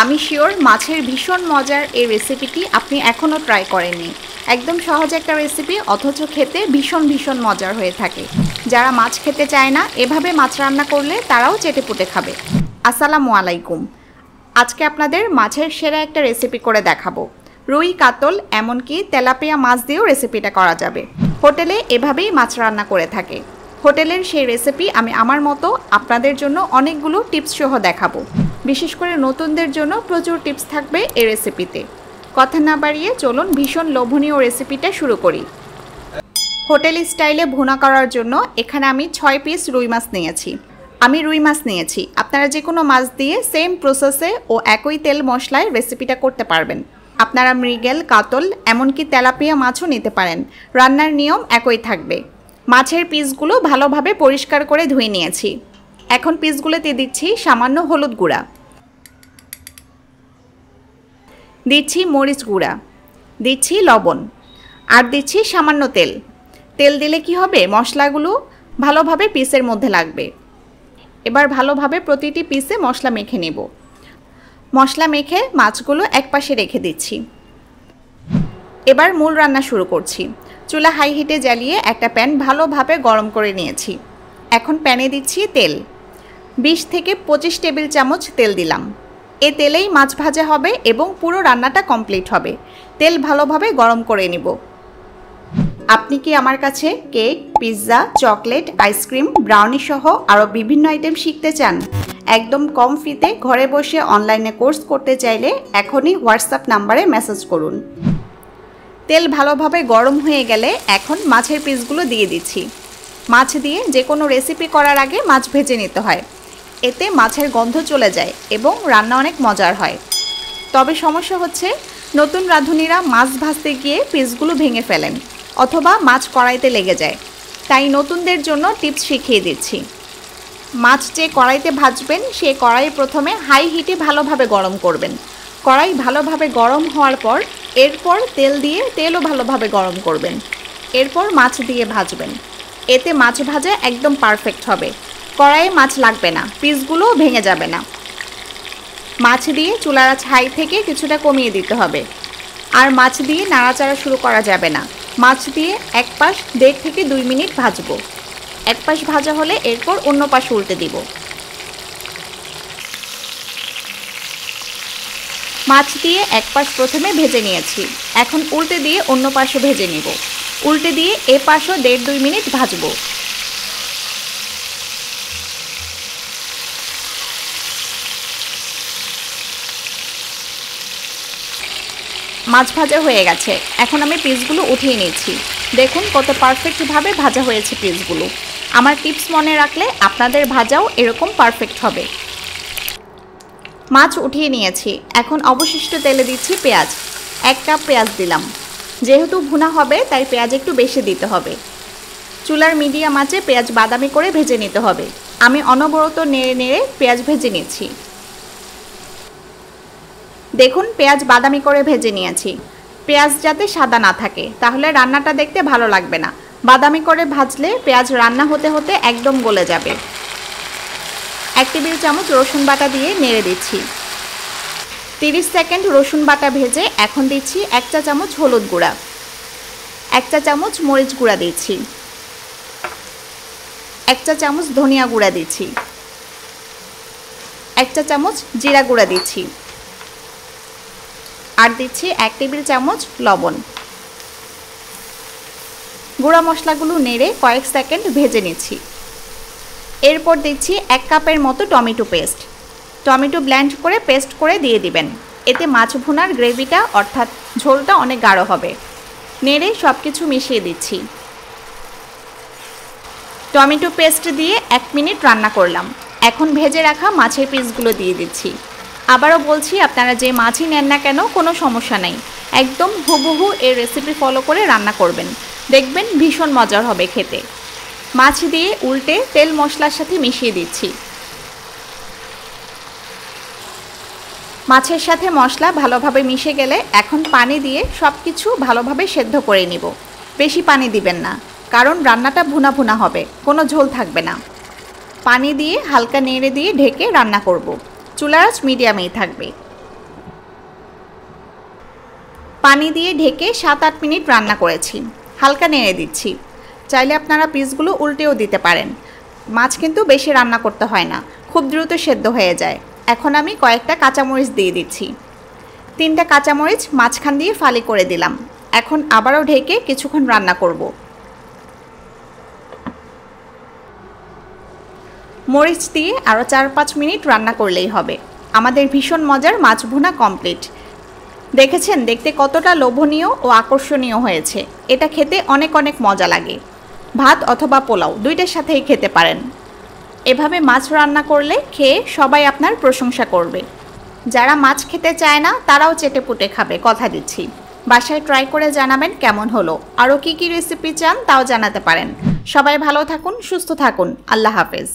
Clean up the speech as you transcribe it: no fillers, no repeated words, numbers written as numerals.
আমি শিওর মাছের ভীষণ মজার এই রেসিপিটি আপনি এখনও ট্রাই করেননি। একদম সহজ একটা রেসিপি, অথচ খেতে ভীষণ ভীষণ মজার হয়ে থাকে। যারা মাছ খেতে চায় না, এভাবে মাছ রান্না করলে তারাও চেটেপুটে খাবে। আসসালামু আলাইকুম। আজকে আপনাদের মাছের সেরা একটা রেসিপি করে দেখাবো। রুই, কাতল, এমনকি তেলাপিয়া মাছ দিয়েও রেসিপিটা করা যাবে। হোটেলে এভাবেই মাছ রান্না করে থাকে। হোটেলের সেই রেসিপি আমি আমার মতো আপনাদের জন্য অনেকগুলো টিপস সহ দেখাবো। বিশেষ করে নতুনদের জন্য প্রচুর টিপস থাকবে এই রেসিপিতে। কথা না বাড়িয়ে চলুন ভীষণ লোভনীয় রেসিপিটা শুরু করি। হোটেল স্টাইলে ভুনা করার জন্য এখানে আমি 6 পিস রুই মাছ নিয়েছি। আপনারা যে কোনো মাছ দিয়ে সেম প্রসেসে ও একই তেল মশলায় রেসিপিটা করতে পারবেন। আপনারা মৃগেল, কাতল, এমনকি তেলাপিয়া মাছও নিতে পারেন। রান্নার নিয়ম একই থাকবে। মাছের পিসগুলো ভালোভাবে পরিষ্কার করে ধুয়ে নিয়েছি। এখন পিসগুলোতে দিচ্ছি সামান্য হলুদ গুঁড়া, দিচ্ছি মরিচ গুঁড়া, দিচ্ছি লবণ, আর দিচ্ছি সামান্য তেল। তেল দিলে কি হবে, মশলাগুলো ভালোভাবে পিসের মধ্যে লাগবে। এবার ভালোভাবে প্রতিটি পিসে মশলা মেখে নেব। মশলা মেখে মাছগুলো একপাশে রেখে দিচ্ছি। এবার মূল রান্না শুরু করছি। চুলা হাই হিটে জ্বালিয়ে একটা প্যান ভালোভাবে গরম করে নিয়েছি। এখন প্যানে দিচ্ছি তেল। 20 থেকে 25 টেবিল চামচ তেল দিলাম। এ তেলেই মাছ ভাজা হবে এবং পুরো রান্নাটা কমপ্লিট হবে। তেল ভালোভাবে গরম করে নিব। আপনি কি আমার কাছে cake, pizza, chocolate, ice cream, brownie সহ আরও বিভিন্ন আইটেম শিখতে চান? একদম কম ফিতে ঘরে বসে অনলাইনে কোর্স করতে চাইলে এখনই হোয়াটসঅ্যাপ নাম্বারে মেসেজ করুন। তেল ভালোভাবে গরম হয়ে গেলে এখন মাছের পিসগুলো দিয়ে দিচ্ছি। মাছ দিয়ে যে কোনো রেসিপি করার আগে মাছ ভেজে নিতে হয়। এতে মাছের গন্ধ চলে যায় এবং রান্না অনেক মজার হয়। তবে সমস্যা হচ্ছে, নতুন রাঁধুনিরা মাছ ভাজতে গিয়ে পিসগুলো ভেঙে ফেলেন অথবা মাছ কড়াইতে লেগে যায়। তাই নতুনদের জন্য টিপস শিখিয়ে দিচ্ছি। মাছ যে কড়াইতে ভাজবেন সে কড়াই প্রথমে হাই হিটে ভালোভাবে গরম করবেন। কড়াই ভালোভাবে গরম হওয়ার পর এরপর তেল দিয়ে তেলও ভালোভাবে গরম করবেন। এরপর মাছ দিয়ে ভাজবেন। এতে মাছ ভাজা একদম পারফেক্ট হবে। কড়াইয়ে মাছ লাগবে না, পিসগুলোও ভেঙে যাবে না। মাছ দিয়ে চুলার আঁচ হাই থেকে কিছুটা কমিয়ে দিতে হবে। আর মাছ দিয়ে নাড়াচাড়া শুরু করা যাবে না। মাছ দিয়ে এক পাশ 1.5 থেকে 2 মিনিট ভাজবো। এক পাশ ভাজা হলে এরপর অন্য পাশ উল্টে দিব। মাছ দিয়ে এক পাশ প্রথমে ভেজে নিয়েছি। এখন উল্টে দিয়ে অন্য পাশও ভেজে নিব। উল্টে দিয়ে এ পাশও 1.5-2 মিনিট ভাজবো। মাছ ভাজা হয়ে গেছে। এখন আমি পিসগুলো উঠিয়ে নিচ্ছি। দেখুন কত পারফেক্টভাবে ভাজা হয়েছে পিসগুলো। আমার টিপস মনে রাখলে আপনাদের ভাজাও এরকম পারফেক্ট হবে। মাছ উঠিয়ে নিয়েছি। এখন অবশিষ্ট তেলে দিচ্ছি পেঁয়াজ। 1 কাপ পেঁয়াজ দিলাম। যেহেতু ভুনা হবে তাই পেঁয়াজ একটু বেশি দিতে হবে। চুলার মিডিয়াম আঁচে পেঁয়াজ বাদামি করে ভেজে নিতে হবে। আমি অনবরত নেড়ে নেড়ে পেঁয়াজ ভেজে নিচ্ছি। দেখুন পেঁয়াজ বাদামি করে ভেজে নিয়েছি। পেঁয়াজ যাতে সাদা না থাকে, তাহলে রান্নাটা দেখতে ভালো লাগবে না। বাদামি করে ভাজলে পেঁয়াজ রান্না হতে হতে একদম গলে যাবে। 1 টেবিল চামচ রসুন বাটা দিয়ে নেড়ে দিচ্ছি। 30 সেকেন্ড রসুন বাটা ভেজে এখন দিচ্ছি 1 চা চামচ হলুদ গুঁড়া, 1 চা চামচ মরিচ গুঁড়া দিচ্ছি, 1 চা চামচ ধনিয়া গুঁড়া দিচ্ছি, 1 চা চামচ জিরা গুঁড়া দিচ্ছি, আর দিচ্ছি 1 টেবিল চামচ লবণ। গুঁড়া মশলাগুলো নেড়ে কয়েক সেকেন্ড ভেজে নিচ্ছি। এরপর দিচ্ছি 1 কাপের মতো টমেটো পেস্ট। টমেটো ব্লেন্ড করে পেস্ট করে দিয়ে দিবেন। এতে মাছ ভুনার গ্রেভিটা অর্থাৎ ঝোলটা অনেক গাঢ় হবে। নেড়ে সব কিছু মিশিয়ে দিচ্ছি। টমেটো পেস্ট দিয়ে 1 মিনিট রান্না করলাম। এখন ভেজে রাখা মাছের পিসগুলো দিয়ে দিচ্ছি। আবারও বলছি, আপনারা যে মাছই নেন না কেন কোনো সমস্যা নাই। একদম হুবহু এই রেসিপি ফলো করে রান্না করবেন। দেখবেন ভীষণ মজার হবে খেতে। মাছ দিয়ে উল্টে তেল মশলার সাথে মিশিয়ে দিচ্ছি। মাছের সাথে মশলা ভালোভাবে মিশে গেলে এখন পানি দিয়ে সব কিছু ভালোভাবে সেদ্ধ করে নিব। বেশি পানি দিবেন না, কারণ রান্নাটা ভুনা ভুনা হবে, কোনো ঝোল থাকবে না। পানি দিয়ে হালকা নেড়ে দিয়ে ঢেকে রান্না করব। চুলার আঁচ মিডিয়ামেই থাকবে। পানি দিয়ে ঢেকে 7-8 মিনিট রান্না করেছি। হালকা নেড়ে দিচ্ছি। চাইলে আপনারা পিসগুলো উল্টেও দিতে পারেন। মাছ কিন্তু বেশি রান্না করতে হয় না, খুব দ্রুত সেদ্ধ হয়ে যায়। এখন আমি কয়েকটা কাঁচামরিচ দিয়ে দিচ্ছি। 3টা কাঁচামরিচ মাঝখান দিয়ে ফালি করে দিলাম। এখন আবারও ঢেকে কিছুক্ষণ রান্না করব। মরিচ দিয়ে আরও 4-5 মিনিট রান্না করলেই হবে। আমাদের ভীষণ মজার মাছ ভুনা কমপ্লিট। দেখেছেন দেখতে কতটা লোভনীয় ও আকর্ষণীয় হয়েছে। এটা খেতে অনেক অনেক মজা লাগে। ভাত অথবা পোলাও দুইটার সাথেই খেতে পারেন। এভাবে মাছ রান্না করলে খেয়ে সবাই আপনার প্রশংসা করবে। যারা মাছ খেতে চায় না তারাও চেটেপুটে খাবে, কথা দিচ্ছি। বাসায় ট্রাই করে জানাবেন কেমন হলো। আরও কী কী রেসিপি চান তাও জানাতে পারেন। সবাই ভালো থাকুন, সুস্থ থাকুন। আল্লাহ হাফেজ।